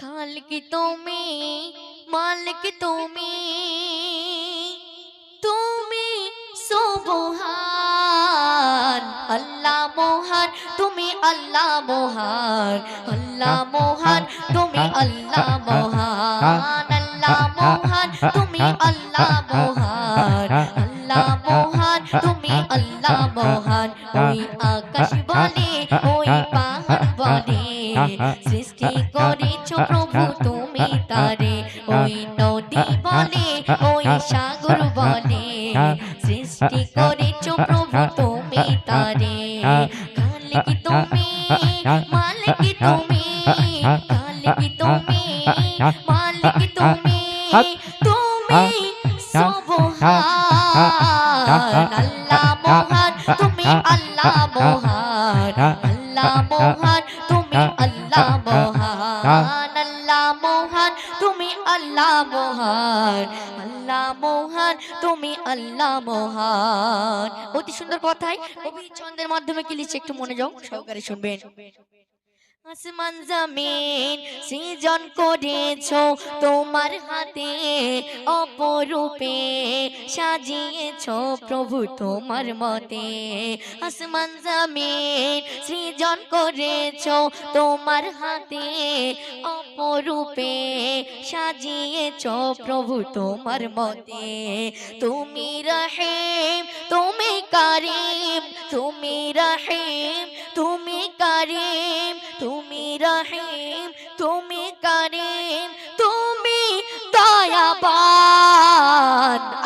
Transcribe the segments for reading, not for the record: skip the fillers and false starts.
खालिक তুমি मालिक তুমি তুমি সুবহান আল্লাহ মহান তুমি আল্লাহ মহান আল্লাহ মহান তুমি আল্লাহ মহান আল্লাহ মহান তুমি আল্লাহ মহান আল্লাহ মহান তুমি আল্লাহ মহান ওই আকাশ বলে ওই পাহাড় বলে সৃষ্টি করেছো প্রভু তুমি তারে ওই নদী বলে ওই সাগর বলে সৃষ্টি করেছো প্রভু তুমি তারে খালিক তুমি মালিক তুমি খালিক তুমি মালিক তুমি তুমি সুবহান আল্লাহ মহান তুমি আল্লাহ মহান আল্লাহ মহান তুমি আল্লাহ মহান আল্লাহ মহান তুমি আল্লাহ মহান আল্লাহ মহান তুমি আল্লাহ মহান। অতি সুন্দর কথায় কবি ছন্দের মাধ্যমে কি লিখছে একটু মনোযোগ সহকারে শুনবেন। আসমান জমিন সৃজন করেছো তোমার হাতে অপরূপে সাজিয়েছো প্রভু তোমার মতে আসমান জমিন সৃজন করেছো তোমার হাতে অপরূপে সাজিয়েছো প্রভু তোমার মতে তুমি রহিম তুমি কারিম তুমি রহিম তুমি কারিম তুমি রহিম তুমি কারিম তুমি দয়াবান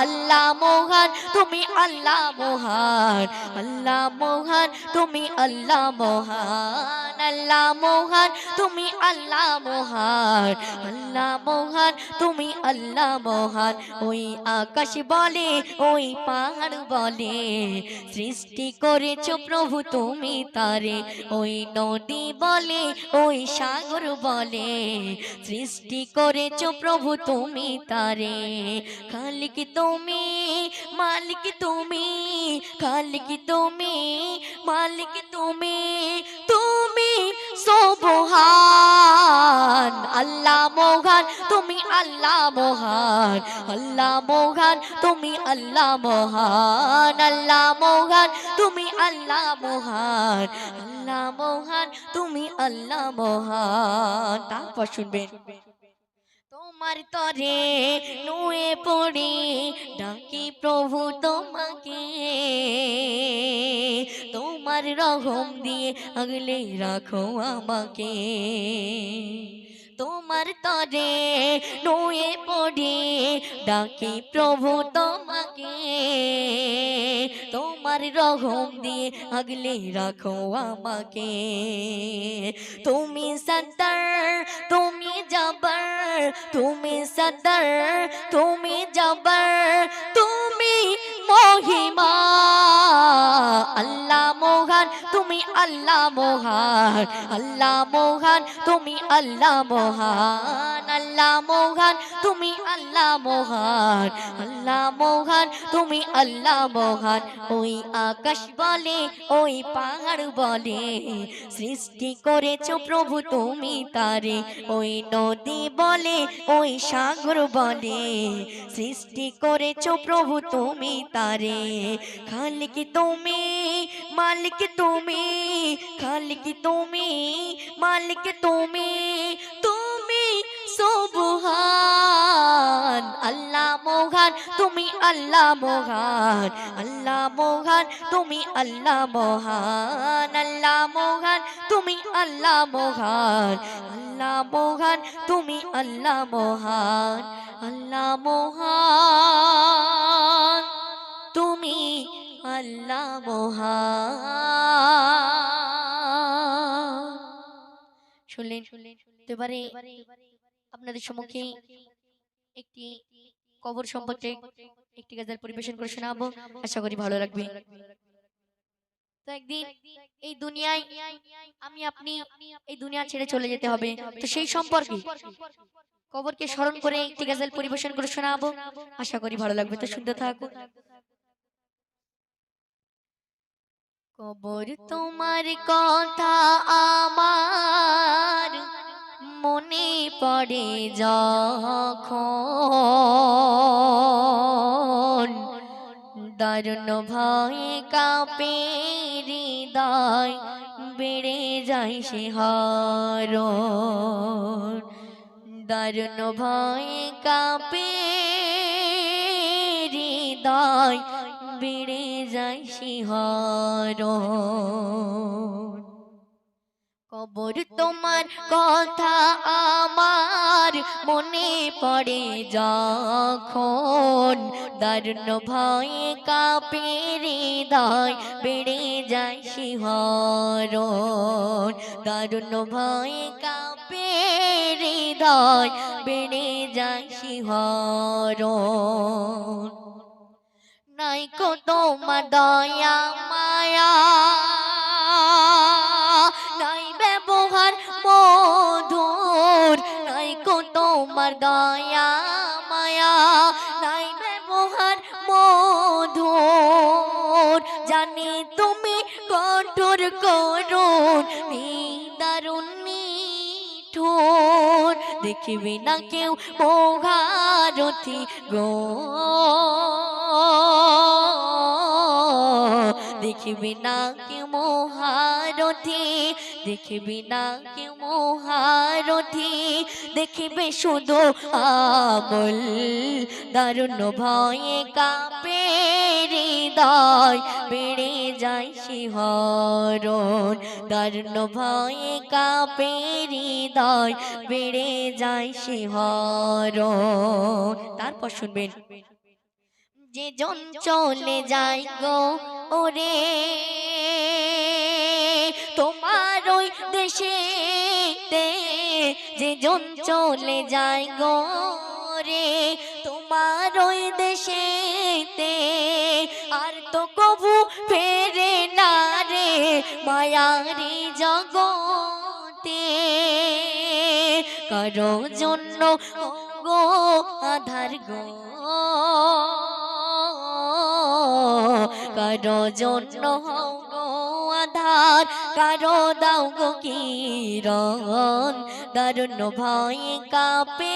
আল্লাহ মহান তুমি আল্লাহ মহান আল্লাহ মহান তুমি আল্লাহ মহান আল্লাহ মহান তুমি আল্লাহ মহান আল্লাহ মহান তুমি আল্লাহ মহান ওই আকাশ বলে ওই পাহাড় বলে সৃষ্টি করেছো প্রভু তুমি তারে ওই নদী বলে ওই সাগর বলে সৃষ্টি করেছো প্রভু তুমি তারে খালিক তুমি মালিক তুমি খালিক তুমি মালিক তুমি তুমি সুবহান আল্লাহ মহান তুমি আল্লাহ মহান আল্লাহ মহান তুমি আল্লাহ মহান আল্লাহ মহান তুমি আল্লাহ মহান আল্লাহ মহান তুমি আল্লাহ মহান। তারপর শুনবেন তোমার তরে নুয়ে পড়ি ডাকি প্রভু তোমাকে তোমার রহম দিয়ে আগলে রাখো আমাকে তোমার তরে নুয়ে পড়ি ডাকি প্রভু তোমাকে তোমার রহম দিয়ে আগলে রাখো আমাকে তুমি সত্তর তুমি জবর তুমি সদর তুমি জবর তুমি মহিমা আল্লাহ মহান তুমি আল্লাহ মহান আল্লাহ মহান তুমি আল্লাহ মহান আল্লাহ মহান তুমি আল্লাহ মহান আল্লাহ মহান তুমি আল্লাহ মহান ওই আকাশ বলে ওই পাহাড় বলে সৃষ্টি করেছো প্রভু তুমি তারে ওই নদী বলে ওই সাগর বলে সৃষ্টি করেছো প্রভু তুমি তারে খালিক তুমি মালিক তুমি খালিক তুমি মালিক তুমি তুমি সুবহান আল্লাহ মহান তুমি আল্লাহ মহান আল্লাহ মহান তুমি আল্লাহ মহান আল্লাহ মহান তুমি আল্লাহ মহান আল্লাহ মহান তুমি আল্লাহ মহান আল্লাহ মহান তুমি আল্লাহ মহান। শুনলেন এবারে আপনাদের সম্মুখে একটি কবর সম্পর্কে একটি গজল পরিবেশন করে শোনাবো, আশা করি ভালো লাগবে। তো একদিন এই দুনিয়ায় আমি আপনি এই দুনিয়া ছেড়ে চলে যেতে হবে, তো সেই সম্পর্কে কবরকে স্মরণ করে একটি গজল পরিবেশন করে শোনাবো, আশা করি ভালো লাগবে। তো শুনতে থাকুন। কবর তোমার কথা আমার মনে পড়ে যখন দারুণ ভয়ে কাঁপে হৃদয় বেড়ে যায় সে হারণ দারুণ ভয়ে কাঁপে হৃদয় বেড়ে যায় সে হারণ কবর তোমার কথা আমার মনে পড়ে যখন দারুণ ভয়ে কাঁপে হৃদয় বেড়ে যায় শিহরণ দারুণ ভয়ে কাঁপে হৃদয় বেড়ে যায় শিহরণ নাই কো তোমার দয়া মায়া নাই ব্যবহার মধুর নাই কো তোমার দয়া মায়া নাই ব্যবহার মধুর জানি তুমি কঠোর করুন নিদারুণ নিঠুর দেখিবে না কেউ মহারথী গো দেখিবি না কেউ মহারথী দেখিবি না কেউ মহারথী দেখিবে শুধু আমল দারুণ ভয়ে কাঁপে হৃদয় বেড়ে যায় শিহরণ দারুণ ভয়ে কাঁপে হৃদয় বেড়ে যায় শিহরণ তারপর শুনবেন যে জন চলে যায় গো ওরে তোমার ওই দেশে যে জন চলে যায় গো রে তোমার ওই দেশে আর তো কবু ফেরে না রে মায়ারি জগতে কারো জন্য গো আধার গো কারো জন্য গো আধার কারো দাও গো কিরণ দারুণ ভয়ে কাঁপে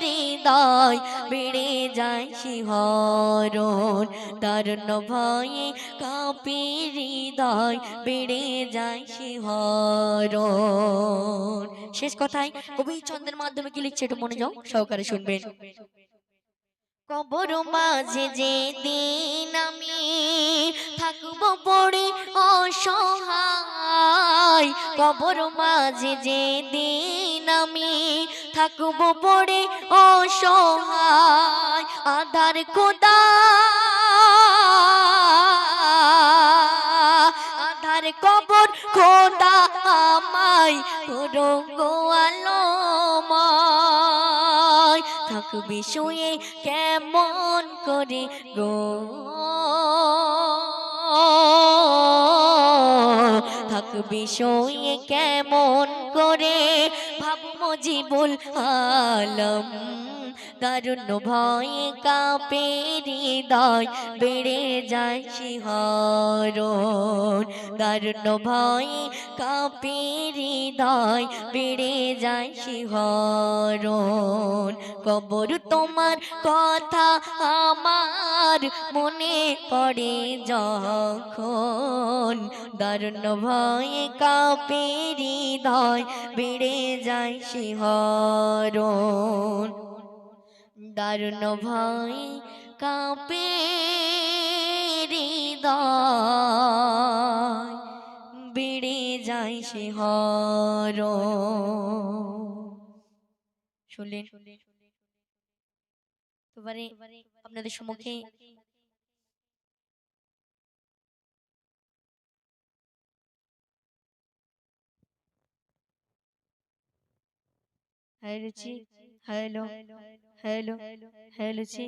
হৃদয় বেড়ে যায় শিহরণ দারুণ ভয়ে কাঁপে হৃদয় বেড়ে যায় শিহরণ শেষ কথায় কবি ছন্দের মাধ্যমে কি লিখছে একটু মনে যাও সহকারে শুনবেন কবর মাঝে যে দিন আমি থাকবো পড়ে অসহায় কবর মাঝে যে দিন আমি থাকবো পড়ে অসহায় আধার খোদা আধার কবর খোদা আমায় করো গো আলোময় থাকবি শুয়ে কেমন করে গো থাকবি শুয়ে কেমন করে ভাববো জীবন আলম দারুণ ভয়ে কাঁপে হৃদয় বেড়ে যায় শিহরণ দারুণ ভয়ে কাঁপে হৃদয় বেড়ে যায় শিহরণ কবর তোমার কথা আমার মনে পড়ে যখন দারুণ ভয়ে কাঁপে হৃদয় বেড়ে যায় শিহরণ দারুণ ভয়ে কাঁপে হৃদয় বেড়ে যায় শিহরণ শুনলেন এবারে আপনাদের সম্মুখে হ্যালো জি হ্যালো হ্যালো হ্যালো জি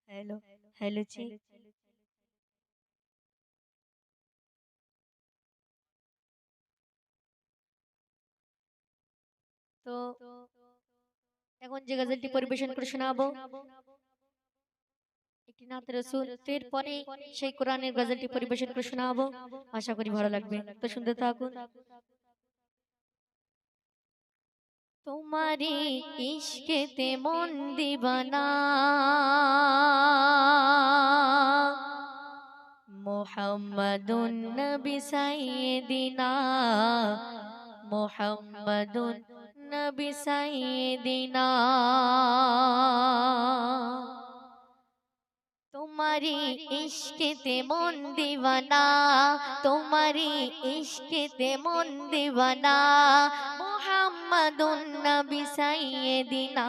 হ্যালো হ্যালো জি তো এখন যে গজলটি পরিবেশন করে শোনাবো একটি নাত রাসূল, এরপরে সেই কোরআনের গজলটি পরিবেশন করে শোনাবো। আশা করি ভালো লাগবে, তো শুনতে থাকুন। তোমারে ইশকেতে মন দিবানা, মুহাম্মাদুন নবী সাইয়্যিদিনা, মুহাম্মাদুন নবী সাইয়্যিদিনা। তোমারি ইশকেতে মন দিওয়ানা, তোমারি ইশকেতে মন দিওয়ানা, মুহাম্মাদুন নবী সাইয়্যিদিনা,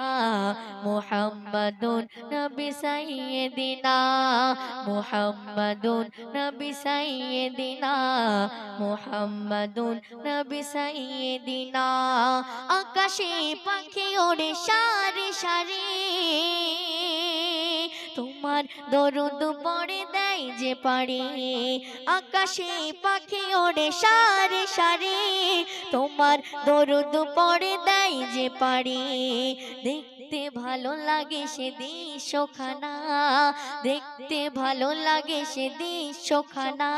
মুহাম্মাদুন নবী সাইয়্যিদিনা, মুহাম্মাদুন নবী সাইয়্যিদিনা, মুহাম্মাদুন নবী সাইয়্যিদিনা। আকাশে পাখি ওড়ে সারি সারি, তোমার দরুদ পড়ে দেয় যে পারে। আকাশে পাখি ওড়ে সারি সারি, তোমার দরুদ পড়ে দেয় যে পারে। দেখতে ভালো লাগে সে দৃশ্যখানা, দেখতে ভালো লাগে সে দৃশ্যখানা,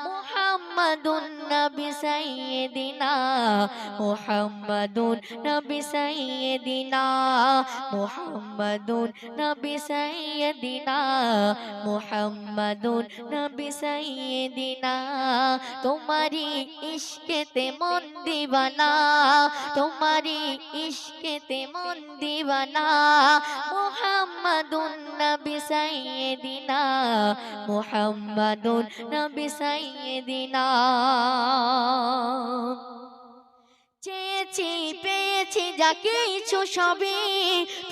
মুহাম্মাদুন নবী সাইয়্যিদিনা, মুহাম্মাদুন নবী সাইয়্যিদিনা, মুহাম্মাদুন নবী সাইয়্যিদিনা, মুহাম্মাদুন নবী সাইয়্যিদিনা। তোমারি ইশকেতে মন দিওয়ানা, তোমারি ইশকেতে মন দিওয়ানা, মুহাম্মাদুন নবী সাইয়্যিদিনা, মুহাম্মাদুন নবী সাইয়্যিদিনা। চেয়েছি পেয়েছি যা কিছু সবই,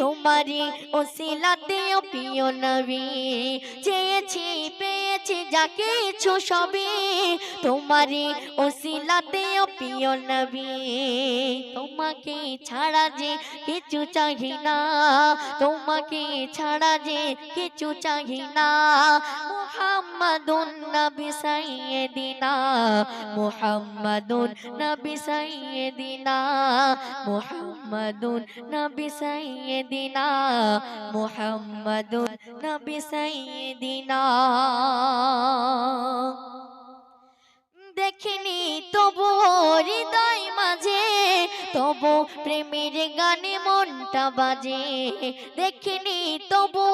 তোমারি ওসিলাতে ও প্রিয় নবী। চেয়েছি পেয়েছি যা কিছু সবই, তোমারি ওসিলাতে ও প্রিয় নবী। তোমাকে ছাড়া যে কিছু চাহি না, তোমাকে ছাড়া যে কিছু চাহি না, মুহাম্মাদুন নবী সাইয়্যিদিনা, মুহাম্মাদুন নবী সাইয়্যিদিনা, মুহাম্মাদুন নবী সাইয়্যিদিনা, মুহাম্মাদুন নবী সাইয়্যিদিনা। দেখিনি তবু হৃদয় মাঝে, তবু প্রেমের গানে মনটা বাজে। দেখিনি তবু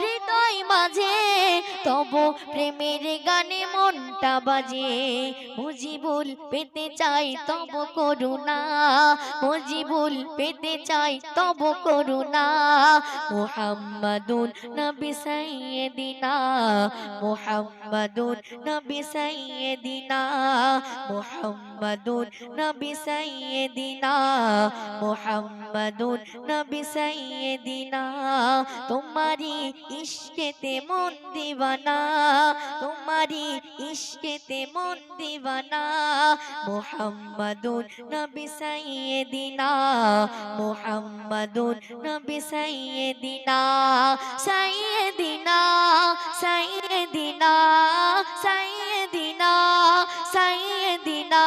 হৃদয় মাঝে, তবু প্রেমের গানে মনটা বাজে। মুজিবুল পেতে চাই তব করুণা, মুজিবুল পেতে চাই তব করুণা, মুহাম্মাদুন নবী সাইয়্যিদিনা, মুহাম্মাদুন নবী সাইয়্যিদিনা, মুহাম্মাদুন নবী সাইয়্যিদিনা, মুহাম্মাদুন নবী সাইয়্যিদিনা। তোমারি ইশকেতে মন দিওয়ানা, তোমারি ইশকেতে মন দিওয়ানা, মুহাম্মাদুন নবী সাইয়্যিদিনা, মুহাম্মাদুন নবী সাইয়্যিদিনা। সাইয়্যিদিনা সাইয়্যিদিনা সাইয়্যিদিনা সাইয়্যিদিনা,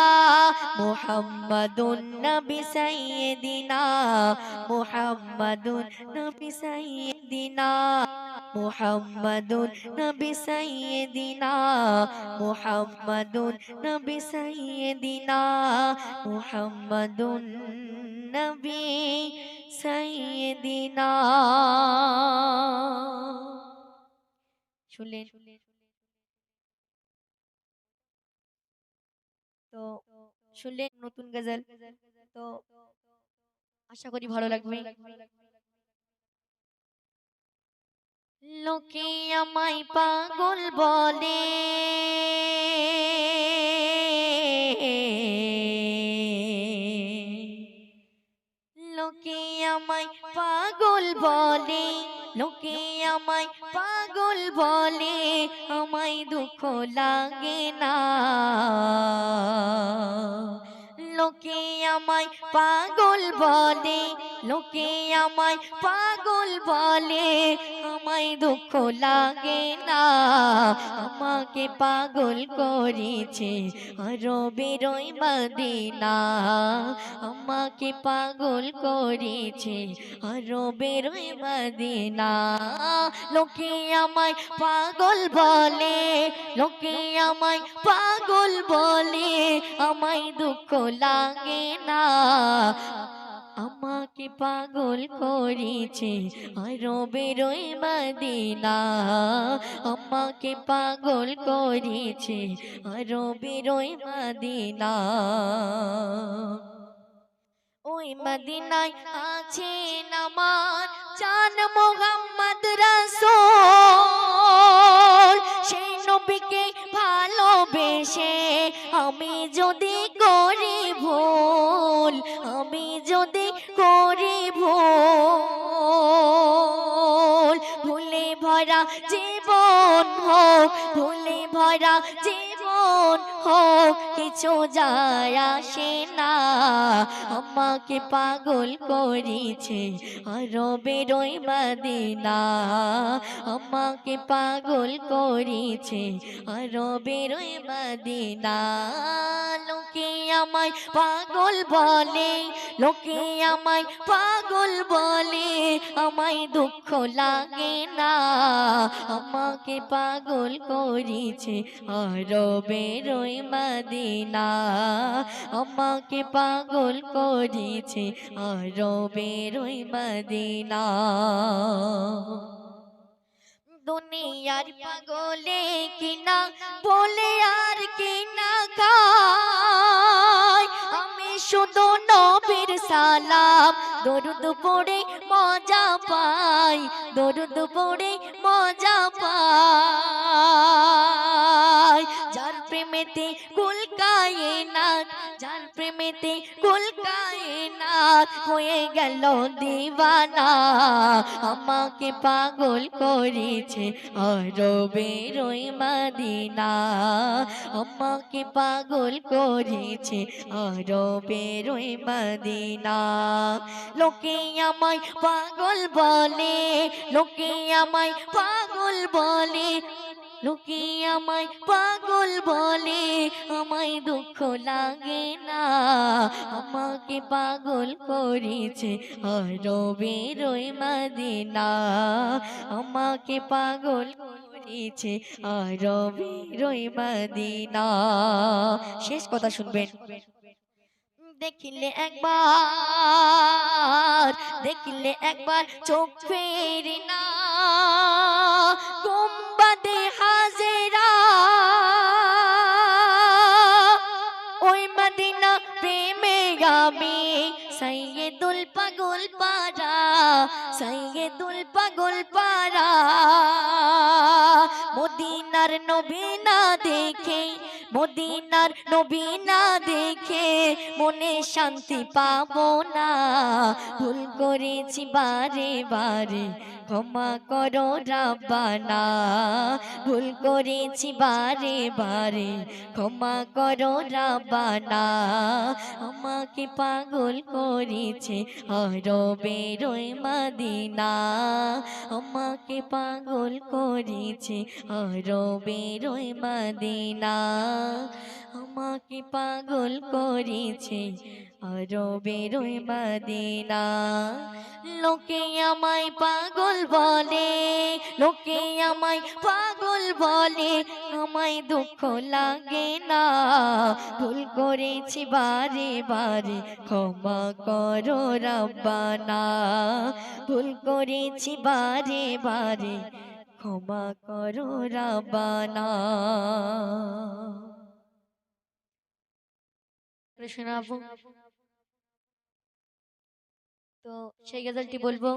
মুহাম্মাদুন নবী সাইয়্যিদিনা, মুহাম্মাদুন নবী সাইয়্যিদিনা, মুহাম্মাদুন নবী সাইয়্যিদিনা, মুহাম্মাদুন নবী সাইয়্যিদিনা, মুহাম্মাদুন নবী সাইয়্যিদিনা। শুনলেন তো, শুনলেন নতুন গজল, তো আশা করি ভালো লাগবে। লোকে আমায় পাগল বলে, লোকে আমায় পাগল বলে, লোকে আমায় পাগল বলে, আমায় দুঃখ লাগে না। লোকে আমায় পাগল বলে, লোকে আমায় পাগল বলে আমায় দুঃখ লাগে না আমাকে পাগল করেছে আরবের ওই মদিনা আমাকে পাগল করেছে আরবের ওই মদিনা লোকে আমায় পাগল বলে লোকে আমায় পাগল বলে আমায় দুঃখ লাগে না আমাকে পাগল করেছে আরবের ওই মদিনা আমাকে পাগল করেছে আরবের ওই মদিনা ওই মদিনায় আছেন আমার জান মোহাম্মদ রাসূল সেই নবীকে ভালোবেসে আমি যদি করি ভুল আমি যদি করি ভুল ভুলে ভরা জীবন হোক ভুলে ভরা জীবন হোক কিছু যায় আসে না আমাকে পাগল করেছে আরবের ওই মদিনা আমাকে পাগল করেছে আরবের ওই মদিনা লোকে আমায় পাগল বলে লোকে আমায় পাগল বলে আমায় দুঃখ লাগে না আমাকে পাগল করেছে আরবের ওই মদিনা আমাকে পাগল করেছে আরবের ওই মদিনা দুনিয়ার পাগলে কিনা বলে আর কিনা খায় আমি শুধু নবীর সালাম দরুদ পড়ে মজা পাই দরুদ পড়ে মজা পাই যার প্রেমেতে কুল কায়নাত যার প্রেমেতে কুল কায়নাত হয়ে গেল দিওয়ানা আমাকে পাগল করেছে আরবের ওই মদিনা আমাকে পাগল করেছে আরবের ওই মদিনা লোকে আমায় পাগল বলে লোকে আমায় পাগল বলে লোকে আমায় পাগল বলে আমায় দুঃখ লাগে না আমাকে পাগল করেছে আরবের ওই মদিনা আমাকে পাগল করেছে আরবের ওই মদিনা শেষ কথা শুনবেন দেখিলে একবার চোখ ফেরি না গুম্বাদে হাজেরা ওই মদিনা প্রেমে আমি সৈয়দুল পাগল পারা সৈয়দুল পাগল পারা মদিনার নবী না দেখে মদিনার নবী না দেখে মনে শান্তি পাবো না ভুল করেছি বারে বারে ক্ষমা করো রাব্বানা ভুল করেছি বারে বারে ক্ষমা করো রাব্বানা আমাকে পাগল করেছে আরবের ওই মদিনা আমাকে পাগল করেছে আরবের ওই মদিনা আমাকে পাগল করেছে আরবের ওই মদিনা লোকে আমায় পাগল বলে লোকে আমায় পাগল বলে আমায় দুঃখ লাগে না ভুল করেছি বারে বারে ক্ষমা করো রাব্বানা ভুল করেছি বারে বারে ক্ষমা করো রাব্বানা শোনাবো তো সেই গজলটি বলবো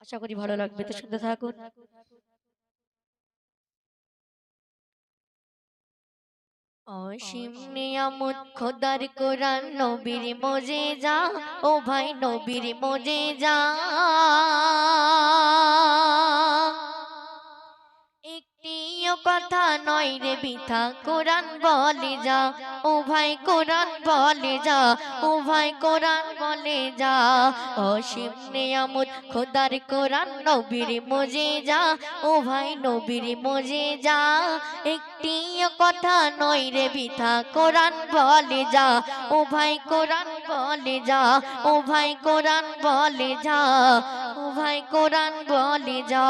আশা করি ভালো লাগবে তো শুনতে থাকুন অসীম নিয়ামত খোদার কোরআন নবীর মুজিজা ও ভাই নবীর মুজিজা একটিও কথা নয় রে বিথা কোরআন বলে যা ও ভাই কোরআন বলে যা ও ভাই কোরআন বলে যা অসীম নিয়ামত খোদার কোরআন নবীর মুজিজা ও ভাই নবীর মুজিজা একটি কথা নয় রে বিথা কোরআন বলে যা ও ভাই কোরআন বলে যা ও ভাই কোরআন বলে যা ও ভাই কোরআন বলে যা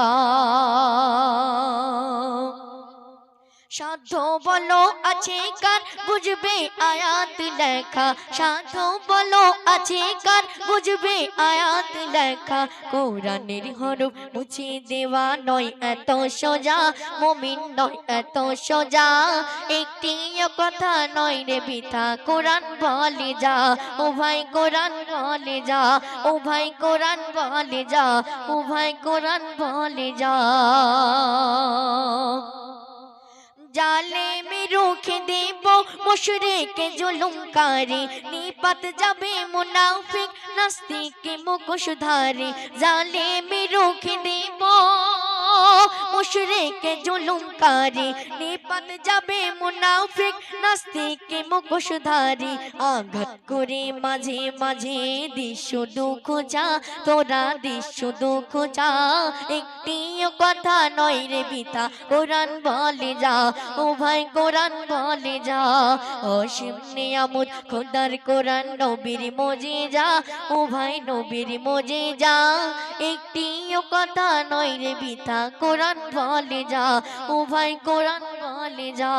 সাধু বলো আছে কার বুঝবে আয়াত লেখা সাধু বলো আছে কার বুঝবে আয়াত লেখা কোরআনের হরফ মুছে দেওয়া নয় এত সোজা মুমিন নয় এত সোজা একটি কথা নয় রে বিথা কোরআন বলে যা ও ভাই কোরআন বলে যা ও ভাই কোরআন বলে যা ও ভাই কোরআন বলে যা জালেম রুখে দেব মুশরিক জুলুমকারী নিপাত যাবে মুনাফিক নাস্তিক মুখোশধারী জালেম রুখে দেব মুশরিক জুলুমকারী নিপাত যাবে মুনাফিক নাস্তিক মুখোশধারী আঘাত করে মাঝে মাঝে দিশ দুঃখ যা তোরা দিশ দুঃখ যা একটি কথা নয় রে বিথা কোরআন বলে যা ও ভাই কোরআন বলে যা অসীম নিয়ামত খোদার কোরআন নবীর মুজিজা ও ভাই নবীর মুজিজা একটি কথা নয় রে বিথা কোরআন বলে যা ও ভাই কোরআন বলে যা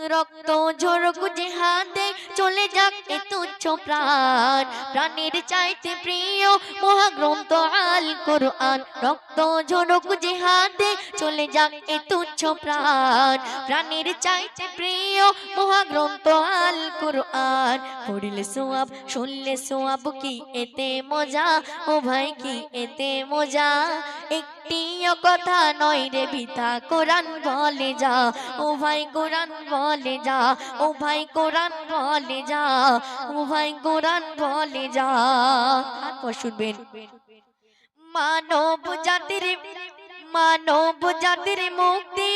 রক্ত ঝরুক জিহাদে চলে যাক এ তুচ্ছ প্রাণ প্রাণের চাইতে প্রিয় মহাগ্রন্থ আল কোরআন রক্ত ঝরুক জিহাদে চলে যাক এ তুচ্ছ প্রাণ প্রাণের চাইতে প্রিয় মহাগ্রন্থ আল কোরআন পড়লে সোয়াব শুনলে সোয়াব কি এতে মজা ও ভাই কি এতে মজা একটি কথা নয় রে বিথা কোরআন বলে যা ও ভাই কোরআন বলে যা ও ভাই কোরআন বলে যা ও ভাই কোরআন বলে যা তারপর শুনবেন মানব জাতির মুক্তি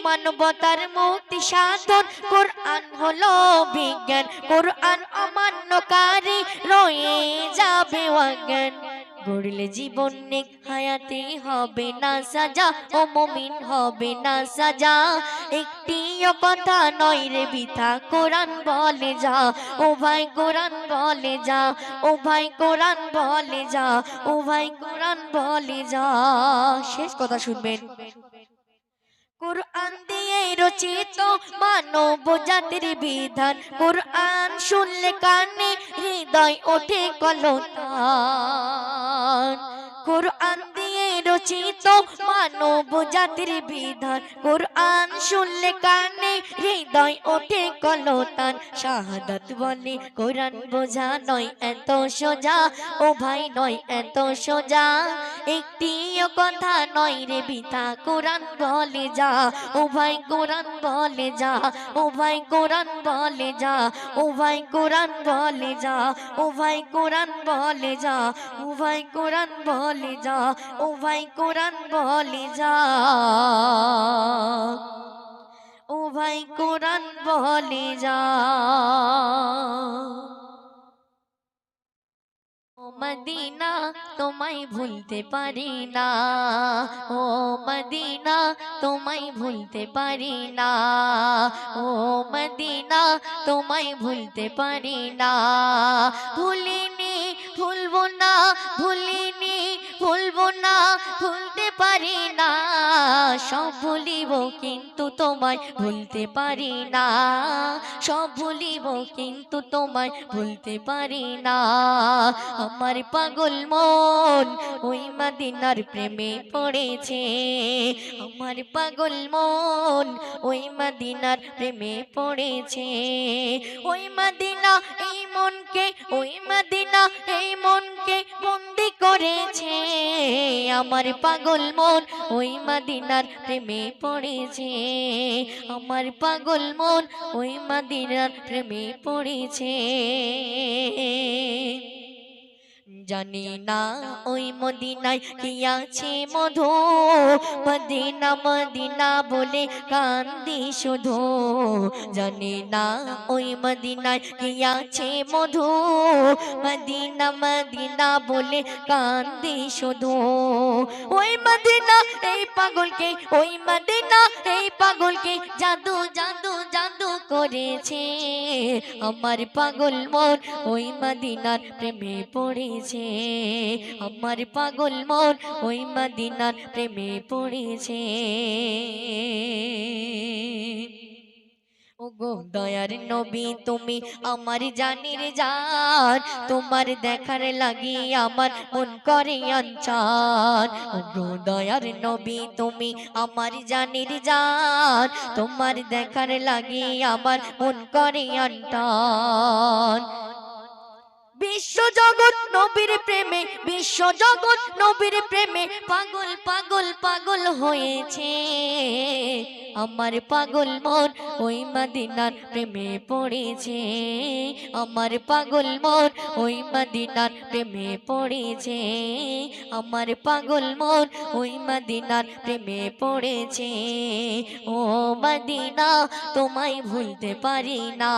মানবতার মুক্তি সাধন কোরআন হলো বিজ্ঞান কোরআন অমান্যকারী রয়ে যাবে অজ্ঞান গড়লে জীবন নেক হায়াতে হবে না সাজা ও মুমিন হবে না সাজা একটি কথা নয় রে বিথা কোরআন বলে যা ও ভাই কোরআন বলে যা ও ভাই কোরআন বলে যা ও ভাই কোরআন বলে যা শেষ কথা শুনবেন কোরআন দিয়ে রচিত মানব জাতির বিধান কোরআন শুনলে কানে হৃদয় ওঠে কলতান কোরআন দিয়ে রচিত মানব জাতির বিধান কোরআন শুনলে কানে হৃদয় ওঠে কলতান শাহাদাত বলে কোরআন বোঝা নয় এত সোজা ও ভাই নয় এত সোজা একটি কথা নয় রে বিথা কোরআন বলে যা ও ভাই কোরআন বলে যা ও ভাই কোরআন বলে যা ও ভাই কোরআন বলে যা ও ভাই কোরআন বলে যা ও ভাই কোরআন বলে যা ও ভাই কোরআন বলে যা ও ভাই কোরআন বলে যা ও মদিনা তোমায় ভুলতে পারি না ও মদিনা তোমায় ভুলতে পারি না ও মদিনা তোমায় ভুলতে পারি না ভুলিনি ভুলবো না ভুলিনি ভুলবো না ভুলতে পারি না সব ভুলিব কিন্তু তোমায় ভুলতে পারি না সব ভুলিব কিন্তু তোমায় ভুলতে পারি না আমার পাগল মন ওই মদিনার প্রেমে পড়েছে আমার পাগল মন ওই মদিনার প্রেমে পড়েছে ওই মদিনা এই মনকে ওই মদিনা এই মনকে বন্দি করেছে আমার পাগল মন ওই মদিনার প্রেমে পড়েছে আমার পাগল মন ওই মদিনার প্রেমে পড়েছে জানি না ওই মদিনায় কি আছে মধু, মদিনা মদিনা বলে কান্দি শুধু। জানি না ওই মদিনায় কি আছে মধু, মদিনা মদিনা বলে কান্দি শুধু। ওই মদিনা এই পাগলকে, ওই মদিনা এই পাগলকে জাদু জাদু জাদু করেছে। আমার পাগল মন ওই মদিনার প্রেমে পড়েছে, আমার পাগল মন ওই মদিনার প্রেমে পড়েছে। ওগো দয়ার নবী তুমি আমার জানের জান, তোমার দেখার লাগি আমার মন করে অঞ্চল। ওগো দয়ার নবী তুমি আমার জানের জান, তোমার দেখার লাগি আমার মন করে অঞ্চল। বিশ্ব জগৎ নবীর প্রেমে, বিশ্ব জগৎ নবীর প্রেমে পাগল পাগল পাগল হয়েছে। আমার পাগল মন ওই মদিনার প্রেমে পড়েছে, আমার পাগল মন ওই মদিনার প্রেমে পড়েছে, আমার পাগল মন ওই মদিনার প্রেমে পড়েছে। ও মদিনা তোমায় ভুলতে পারি না,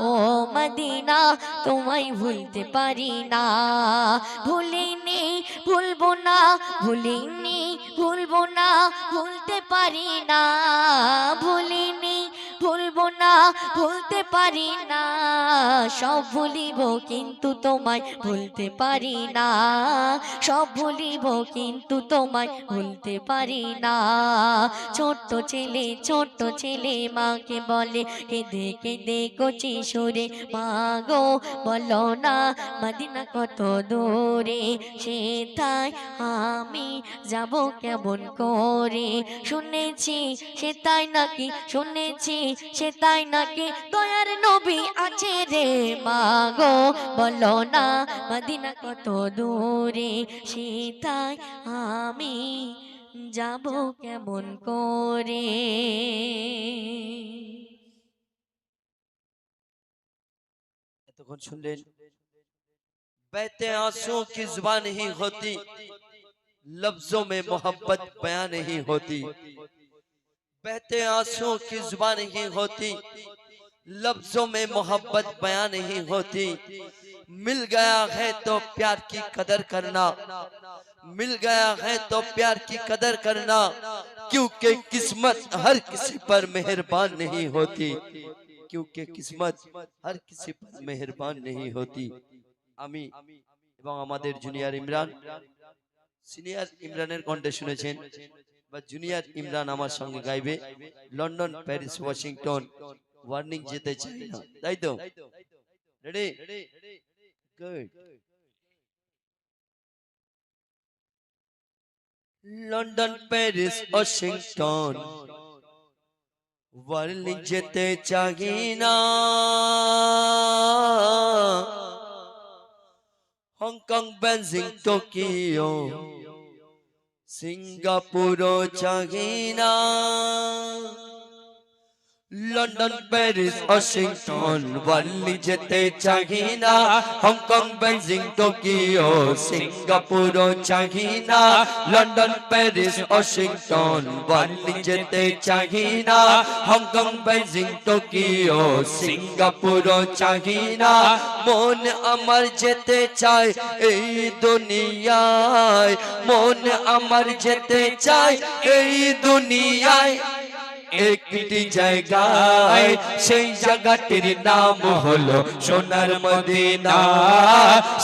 ও মদিনা তোমায় ভুলতে পারি না। ভুলিনি ভুলবো না, ভুলিনি ভুলবো না, ভুলতে পারি না। ভুলিনি ভুলবো না, ভুলতে পারি না। সব ভুলিব কিন্তু তোমায় ভুলতে পারি না, সব ভুলিব কিন্তু তোমায় ভুলতে পারি না। ছোট্ট ছেলে মাকে বলে কেঁদে কেঁদে কচি সুরে, মা গো বলো না মদিনা কত দূরে, সেথায় আমি যাব কেমন করে। শুনেছি সে তাই নাকি, শুনেছি সে তাই নাকি দয়ার নবী আছে রে। মা গো বলো না মদিনা কত দূরে, সেথায় আমি যাব কেমন করে। एतক্ষণ শুনলেন बहते आंसुओं की जुबान नहीं होती, लफ्जों में मोहब्बत बयां नहीं होती। बहते आंसुओं की जुबान नहीं होती, लफ्जों में मोहब्बत बयां नहीं होती। मिल गया है तो प्यार की कदर करना, मिल गया है तो प्यार की कदर करना, क्योंकि किस्मत हर किसी पर मेहरबान नहीं होती, क्योंकि किस्मत हर किसी पर मेहरबान नहीं होती। আমি এবং আমাদের জুনিয়র ইমরান, সিনিয়র ইমরানের কণ্ঠে শুনেছেন, বা জুনিয়র ইমরান আমার সঙ্গে গাইবে লন্ডন, প্যারিস, ওয়াশিংটন, ওয়ার্নিং যেতে চাই না, তাই তো? Ready, good. London, Paris, Washington, warning যেতে চাই না। হংকং, বেজিং, টোকিও, সিঙ্গাপুরও চাই না। লন্ডন, প্যারিস, ওয়াশিংটন, ওয়ার্লি যেতে চাই না। হংকং, বেজিং, টোকিও, সিঙ্গাপুরও চাই না। লন্ডন, প্যারিস, ওয়াশিংটন, ওয়ার্লি যেতে চাই না। হংকং, বেজিং, টোকিও, সিঙ্গাপুরও চাই না। মন আমার যেতে চায় এই দুনিয়ায়, মন আমার যেতে চায় এই দুনিয়ায় একটি জায়গায়, সেই জায়গাটির নাম হলো সোনার মদিনা,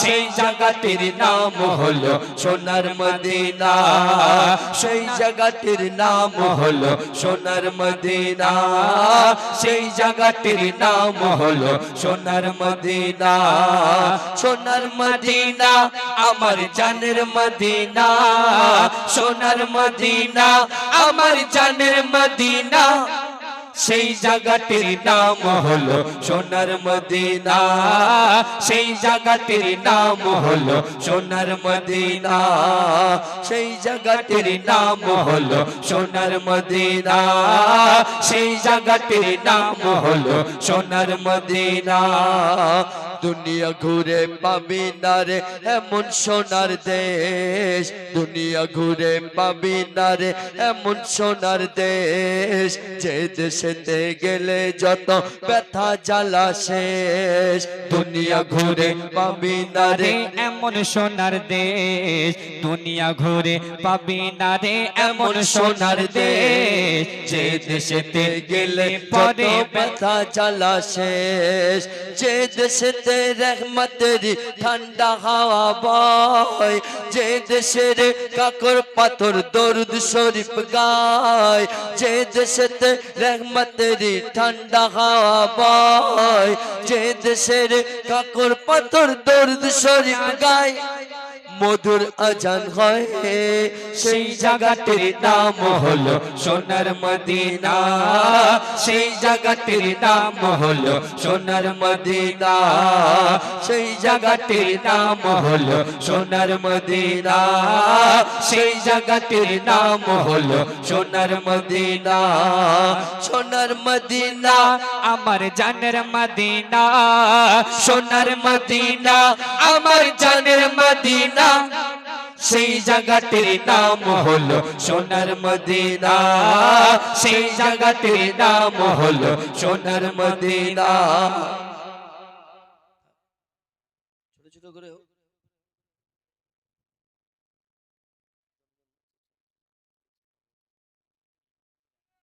সেই জায়গাটির নাম হলো সোনার মদিনা, সেই জায়গাটির নাম হলো সোনার মদিনা, সেই জায়গাটির নাম হলো সোনার মদিনা। সোনার মদিনা আমার জানের মদিনা, সোনার মদিনা আমার জানের মদিনা, সেই জায়গাটির নাম হলো সোনার মদিনা, সেই জায়গাটির নাম হলো সোনার মদিনা, সেই জায়গাটির নাম হলো সোনার মদিনা, সেই জায়গাটির নাম হলো সোনার মদিনা। দুনিয়া ঘুরে পাবি না রে এমন সোনার দেশ, দুনিয়া ঘুরে পাবি না রে এমন সোনার দেশ, যে দেশেতে গেলে যত ব্যথা জ্বালা শেষ। দুনিয়া ঘুরে পাবি না রে এমন সোনার দেশ, দুনিয়া ঘুরে পাবি না রে এমন সোনার দেশ, যে দেশেতে গেলে পরে ব্যথা জ্বালা শেষ। যে দেশেতে রহমতের ঠান্ডা হাওয়া বয়, যে দেশের কাকর পাথর দরুদ শরীফ গায়, যে দেশেতে রহমতের ঠান্ডা হাওয়া বয়, যে দেশের কাকর পাথর দরুদ শরীফ গায়, মধুর আজান হয়, সেই জায়গাটির নাম হলো সোনার মদিনা, সেই জায়গাটির নাম হলো সোনার মদিনা, সেই জায়গাটির নাম হলো সোনার মদিনা, সেই জায়গাটির নাম হলো সোনার মদিনা। সোনার মদিনা আমার জানের মদিনা, সোনার মদিনা আমার জানের মদিনা, সেই জায়গাটির নাম হলো সোনার মদিনা, সেই জায়গাটির নাম হলো সোনার মদিনা।